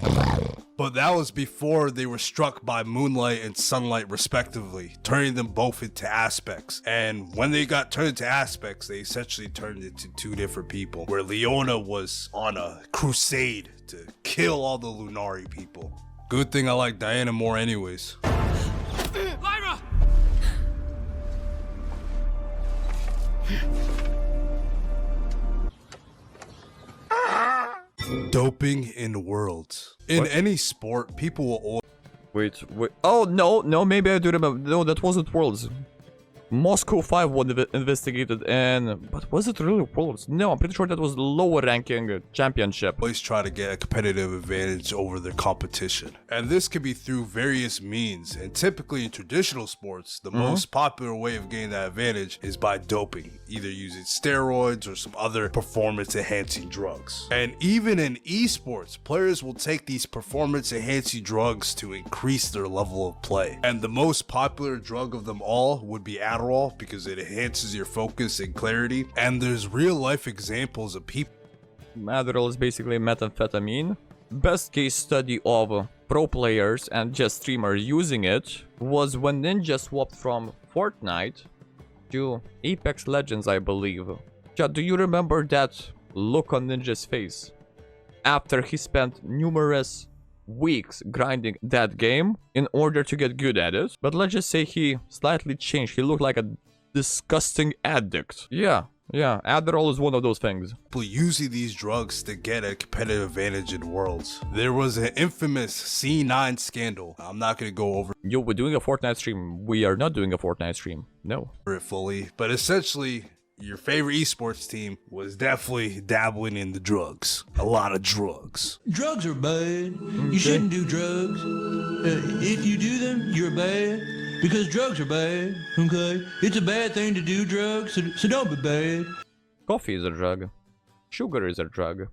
But that was before they were struck by Moonlight and Sunlight respectively, turning them both into Aspects. And when they got turned into Aspects, they essentially turned into two different people, where Leona was on a crusade to kill all the Lunari people. Good thing I like Diana more anyways. Lyra! Doping in Worlds. In any sport, people will always... Wait. Oh, no, maybe I do remember. No, that wasn't Worlds. Moscow 5 was investigated, and... But was it really Worlds? No, I'm pretty sure that was lower ranking championship. always try to get a competitive advantage over their competition. And this can be through various means. And typically in traditional sports, the most popular way of getting that advantage is by doping, either using steroids or some other performance enhancing drugs. And even in esports, players will take these performance enhancing drugs to increase their level of play. And the most popular drug of them all would be Adderall, because it enhances your focus and clarity. And there's real life examples of people. Adderall is basically methamphetamine. Best case study of pro players and just streamers using it was when Ninja swapped from Fortnite to Apex Legends, I believe. Chad, do you remember that look on Ninja's face after he spent numerous weeks grinding that game in order to get good at it? But let's just say he slightly changed. He looked like a disgusting addict. Yeah, Adderall is one of those things. People using these drugs to get a competitive advantage in Worlds. There was an infamous C9 scandal. I'm not going to go over Yo, we're doing a Fortnite stream. We are not doing a Fortnite stream. No. it fully, but essentially your favorite esports team was definitely dabbling in the drugs. A lot of drugs. Drugs are bad. You shouldn't do drugs. If you do them, you're bad. Because drugs are bad, okay? It's a bad thing to do drugs, so don't be bad. Coffee is a drug. Sugar is a drug.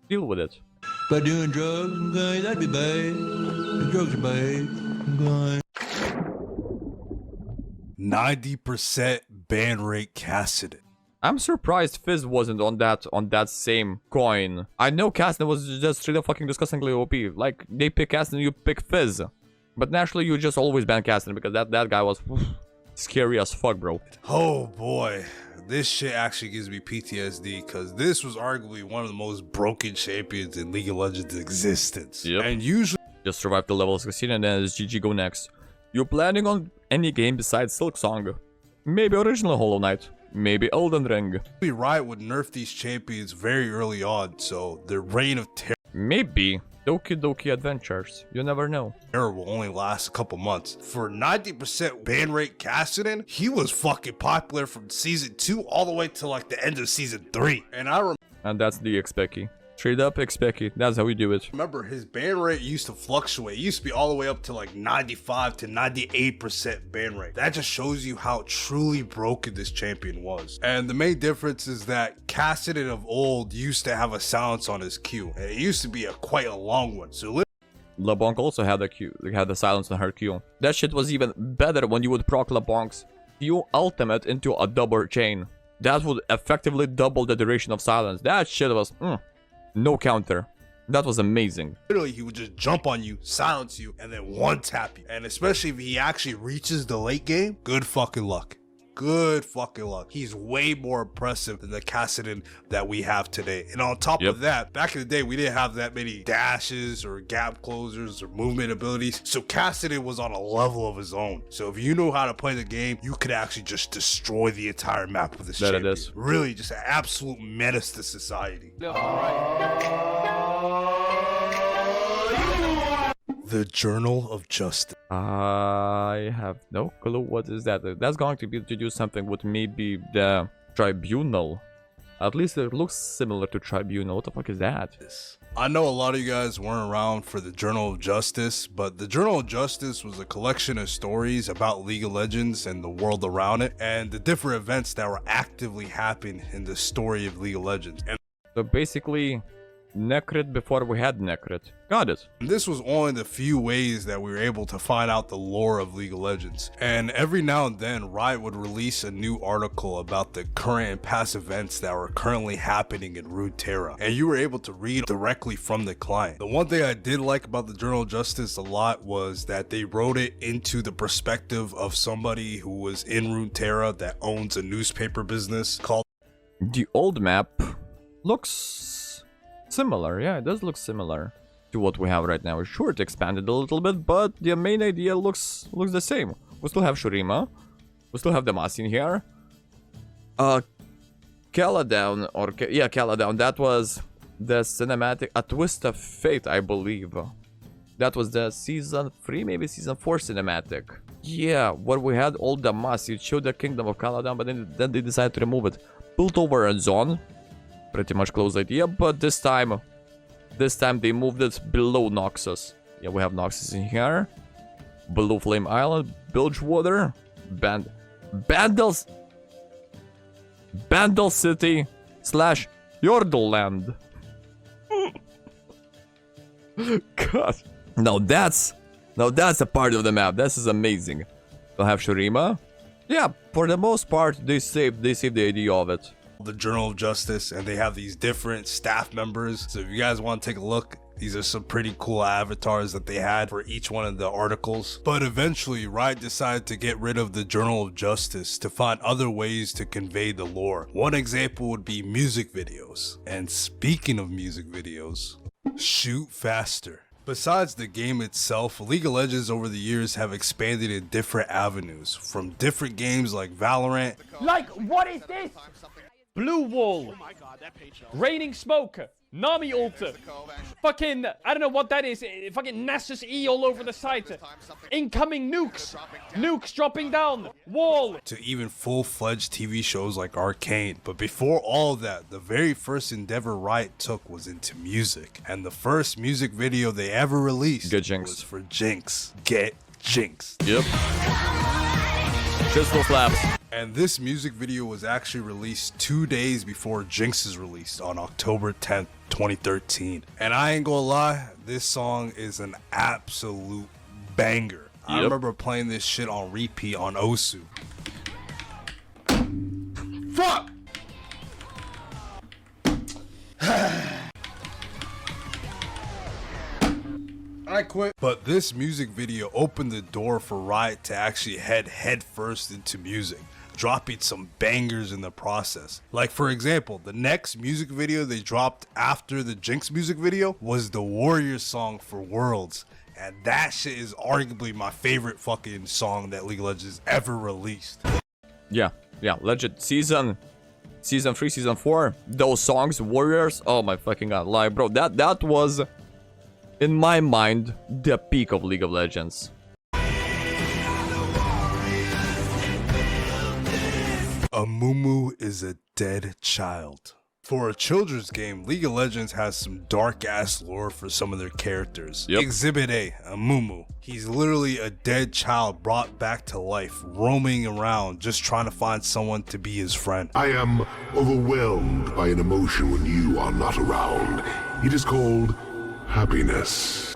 Deal with it. By doing drugs, okay, that'd be bad. The drugs are bad, okay? 90% ban rate Cassidy. I'm surprised Fizz wasn't on that same coin. I know Cassidy was just straight up fucking disgustingly OP. Like, they pick Cassidy, you pick Fizz. But naturally, you just always ban Cassidy because that guy was scary as fuck, bro. Oh boy, this shit actually gives me PTSD because this was arguably one of the most broken champions in League of Legends existence. Yep. And usually just survive the level 16 and then it's GG, go next. You're planning on any game besides Silksong? Maybe original Hollow Knight, maybe Elden Ring. Riot would nerf these champions very early on, so their reign of terror Maybe Doki Doki Adventures, you never know. will only last a couple months. For 90% ban rate Cassidy, he was fucking popular from season 2 all the way to like the end of season 3. And that's the Xpecky. Straight up Xpecky, that's how we do it. Remember, his ban rate used to fluctuate. It used to be all the way up to like 95 to 98% ban rate. That just shows you how truly broken this champion was. And the main difference is that Cassidy of old used to have a silence on his Q. And it used to be quite a long one. So LeBlanc also had a Q, had the silence on her Q. That shit was even better when you would proc LeBlanc's Q ultimate into a double chain. That would effectively double the duration of silence. That shit was no counter. That was amazing. literally, he would just jump on you, silence you, and then one tap you. And especially if he actually reaches the late game, good fucking luck. Good fucking luck. He's way more impressive than the Cassidy that we have today. And on top of that, back in the day, we didn't have that many dashes or gap closers or movement abilities. So Cassidy was on a level of his own. So if you know how to play the game, you could actually just destroy the entire map with this champion. It is. Really just an absolute menace to society. The Journal of Justice. I have no clue what is that. That's going to be to do something with maybe the Tribunal. At least it looks similar to Tribunal. What the fuck is that? I know a lot of you guys weren't around for the Journal of Justice, but the Journal of Justice was a collection of stories about League of Legends and the world around it, and the different events that were actively happening in the story of League of Legends. And so basically, Necrit before we had Necrit. Got it. this was only the few ways that we were able to find out the lore of League of Legends. And every now and then, Riot would release a new article about the current and past events that were currently happening in Runeterra. And you were able to read directly from the client. The one thing I did like about the Journal of Justice a lot was that they wrote it into the perspective of somebody who was in Runeterra that owns a newspaper business called... The old map looks similar. Yeah, it does look similar to what we have right now. Sure, it expanded a little bit, but the main idea looks the same. We still have Shurima. We still have Demacian here. Caladown, Caladown, that was the cinematic, A Twist of Fate, I believe. That was the season 3, maybe season 4 cinematic. Yeah, where we had all the masks. It showed the Kingdom of Caladan, but then they decided to remove it. Built over a zone. Pretty much close idea, but this time they moved it below Noxus. Yeah, we have Noxus in here. Below Flame Island, Bilgewater, Bandle City / Yordeland. God. Now that's a part of the map. This is amazing. We'll have Shurima. Yeah, for the most part, they saved the idea of it. The Journal of Justice, and they have these different staff members. So if you guys want to take a look, these are some pretty cool avatars that they had for each one of the articles. But eventually, Riot decided to get rid of the Journal of Justice to find other ways to convey the lore. One example would be music videos. And speaking of music videos, shoot faster. Besides the game itself, League of Legends over the years have expanded in different avenues, from different games like Valorant. Like, what is this? Blue Wall. Raining Smoke. Nami ult. Fucking, I don't know what that is. Fucking Nasus E all over the site. Incoming nukes. Nukes dropping down. Wall. To even full-fledged TV shows like Arcane. But before all of that, the very first endeavor Riot took was into music. And the first music video they ever released was for Jinx. Get Jinx. Yep. Crystal slaps. And this music video was actually released 2 days before Jinx's release on October 10th, 2013. And I ain't gonna lie, this song is an absolute banger. I remember playing this shit on repeat on Osu. Fuck! I quit. But this music video opened the door for Riot to actually head first into music, dropping some bangers in the process. Like for example, the next music video they dropped after the Jinx music video was the Warriors song for Worlds. And that shit is arguably my favorite fucking song that League of Legends ever released. Yeah, legit. Season 3, season 4, those songs, Warriors, oh my fucking god, like bro, that was, in my mind, the peak of League of Legends. Amumu is a dead child. For a children's game, League of Legends has some dark-ass lore for some of their characters. Exhibit A, Amumu. He's literally a dead child brought back to life, roaming around, just trying to find someone to be his friend. I am overwhelmed by an emotion when you are not around. It is called happiness.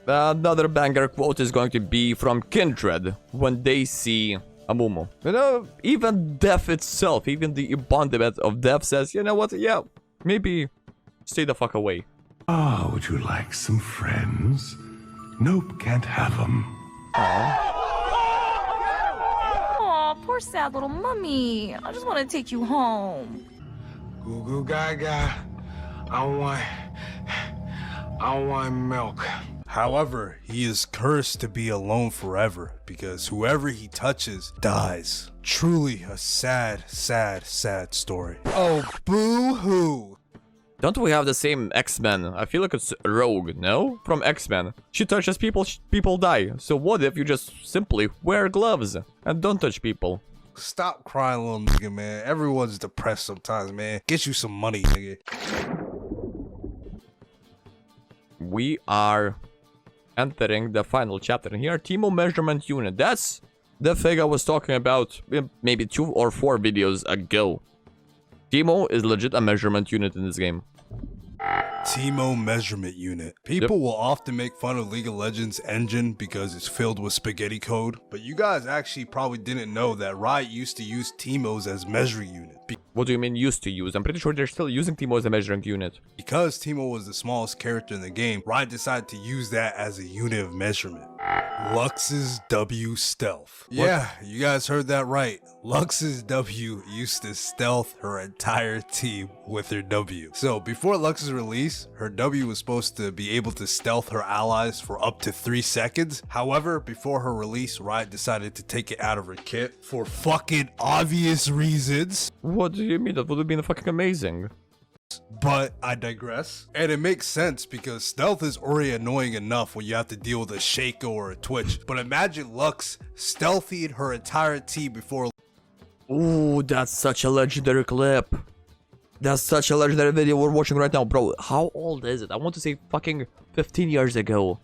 Another banger quote is going to be from Kindred when they see Amumu. You know, even Death itself, even the embodiment of Death says, you know what, yeah, maybe stay the fuck away. Ah, would you like some friends? Nope, can't have them. Aw, poor sad little mummy. I just want to take you home. Goo goo gaga. I want milk. However, he is cursed to be alone forever because whoever he touches dies. Truly a sad, sad, sad story. Oh, boo-hoo. Don't we have the same X-Men? I feel like it's Rogue, no? From X-Men. She touches people, people die. So what if you just simply wear gloves and don't touch people? Stop crying, little nigga, man. Everyone's depressed sometimes, man. Get you some money, nigga. We are entering the final chapter. And here, Teemo Measurement Unit. That's the thing I was talking about maybe 2 or 4 videos ago. Teemo is legit a measurement unit in this game. Teemo Measurement Unit. People will often make fun of League of Legends engine because it's filled with spaghetti code, but you guys actually probably didn't know that Riot used to use Teemos as measuring unit. What do you mean used to use? I'm pretty sure they're still using Teemo as a measuring unit. Because Teemo was the smallest character in the game, Riot decided to use that as a unit of measurement. Lux's W stealth. Yeah, you guys heard that right. Lux's W used to stealth her entire team with her W. So before Lux's release, her W was supposed to be able to stealth her allies for up to 3 seconds. However, before her release, Riot decided to take it out of her kit for fucking obvious reasons. What do you mean? That would have been fucking amazing. But I digress. And it makes sense because stealth is already annoying enough when you have to deal with a Shaco or a Twitch. But imagine Lux stealthied her entire team before. Ooh, that's such a legendary clip. That's such a legendary video we're watching right now. Bro, how old is it? I want to say fucking 15 years ago.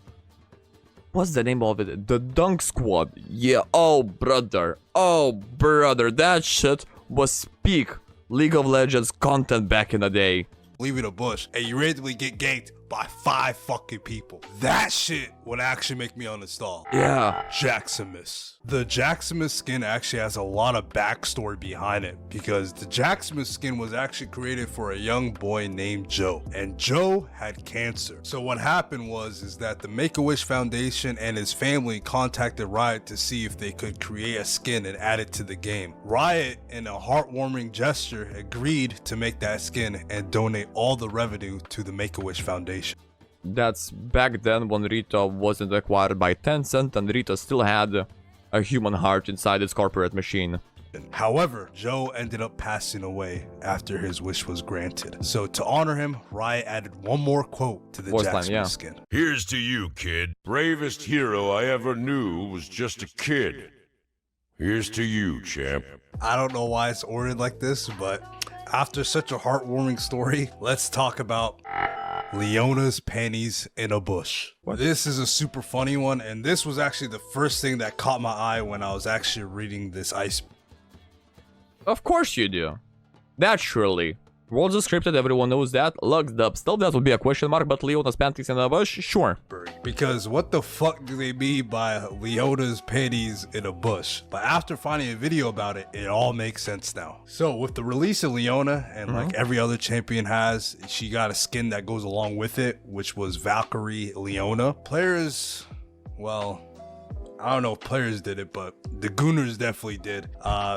What's the name of it? The Dunk Squad. Yeah, oh brother. Oh brother, that shit was peak League of Legends content back in the day. Leaving a bush and you randomly get ganked by 5 fucking people. That shit would actually make me uninstall. Yeah. Jaximus. The Jaximus skin actually has a lot of backstory behind it because the Jaximus skin was actually created for a young boy named Joe, and Joe had cancer. So what happened was that the Make-A-Wish Foundation and his family contacted Riot to see if they could create a skin and add it to the game. Riot, in a heartwarming gesture, agreed to make that skin and donate all the revenue to the Make-A-Wish Foundation. That's back then when Rita wasn't acquired by Tencent and Rita still had a human heart inside its corporate machine. However, Joe ended up passing away after his wish was granted. So to honor him, Riot added one more quote to the Jaximus skin. Here's to you, kid. Bravest hero I ever knew was just a kid. Here's to you, champ. I don't know why it's ordered like this, but after such a heartwarming story, let's talk about Leona's panties in a bush. This is a super funny one, and this was actually the first thing that caught my eye when I was actually reading this Iceberg. Of course you do. Naturally. Worlds are scripted, everyone knows that. Lugged up still, that would be a question mark, but Leona's panties in a bush? Sure. Because what the fuck do they mean by Leona's panties in a bush? But after finding a video about it, it all makes sense now. So with the release of Leona, and like every other champion has, she got a skin that goes along with it, which was Valkyrie Leona. Players, well, I don't know if players did it, but the Gooners definitely did.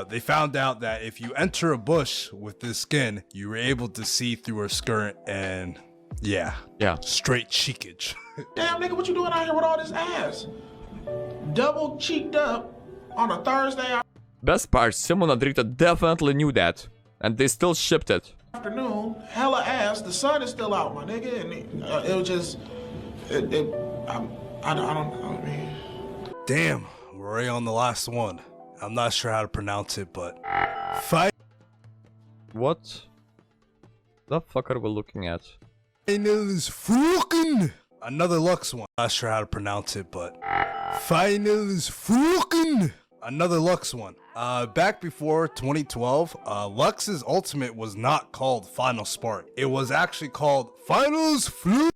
They found out that if you enter a bush with this skin, you were able to see through her skirt, and yeah, straight cheekage. Damn, nigga, what you doing out here with all this ass? Double cheeked up on a Thursday Best part, Simon and Rita definitely knew that, and they still shipped it. afternoon, hella ass. The sun is still out, my nigga, and it was just, I don't mean. Damn, we're already on the last one. I'm not sure how to pronounce it, but fight. What the fuck are we looking at? Finals fucking another Lux one. Not sure how to pronounce it, but Finals fucking another Lux one. Back before 2012, Lux's ultimate was not called Final Spark. It was actually called Finals Flu.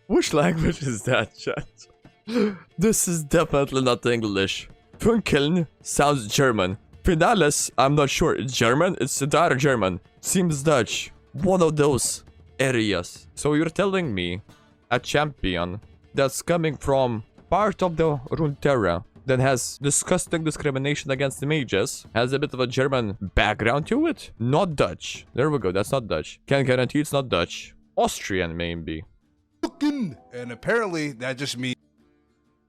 Which language is that, chat? This is definitely not English. Funkeln sounds German. Finales, I'm not sure. It's German? It's entire German. Seems Dutch. One of those areas. So you're telling me a champion that's coming from part of the Runeterra that has disgusting discrimination against the mages has a bit of a German background to it? Not Dutch. There we go, that's not Dutch. Can guarantee it's not Dutch. Austrian, maybe. And apparently that just means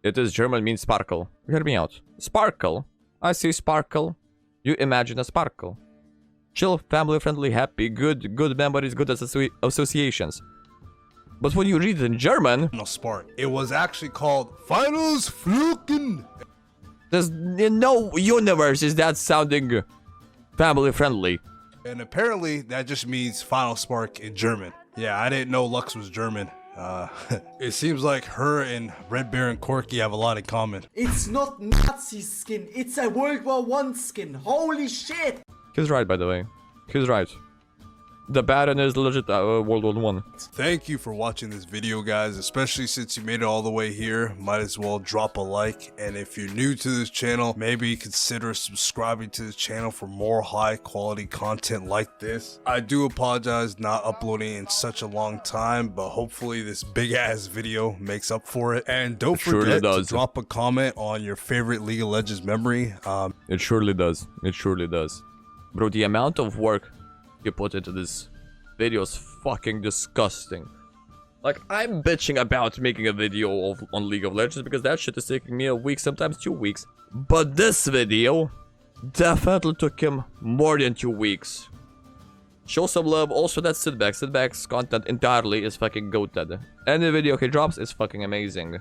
it is German, means sparkle. Hear me out. Sparkle. I say sparkle. You imagine a sparkle. Chill, family friendly, happy, good memories, good associations. But when you read it in German, no spark. It was actually called Finals Fluken. There's no universe is that sounding family friendly. And apparently that just means Final Spark in German. Yeah, I didn't know Lux was German. It seems like her and Red Baron Corky have a lot in common. It's not Nazi skin, it's a World War I skin. Holy shit! He's right, by the way. He's right. The pattern is legit World War I. Thank you for watching this video, guys, especially since you made it all the way here. Might as well drop a like, and if you're new to this channel, maybe consider subscribing to this channel for more high quality content like this. I do apologize not uploading in such a long time, but hopefully this big ass video makes up for it. And don't forget to drop a comment on your favorite League of Legends memory. It surely does. It surely does. Bro, the amount of work you put into this video is fucking disgusting. Like, I'm bitching about making a video on League of Legends because that shit is taking me a week, sometimes 2 weeks. But this video definitely took him more than 2 weeks. Show some love. Also, that's Sidback. Sidback's content entirely is fucking goated. Any video he drops is fucking amazing.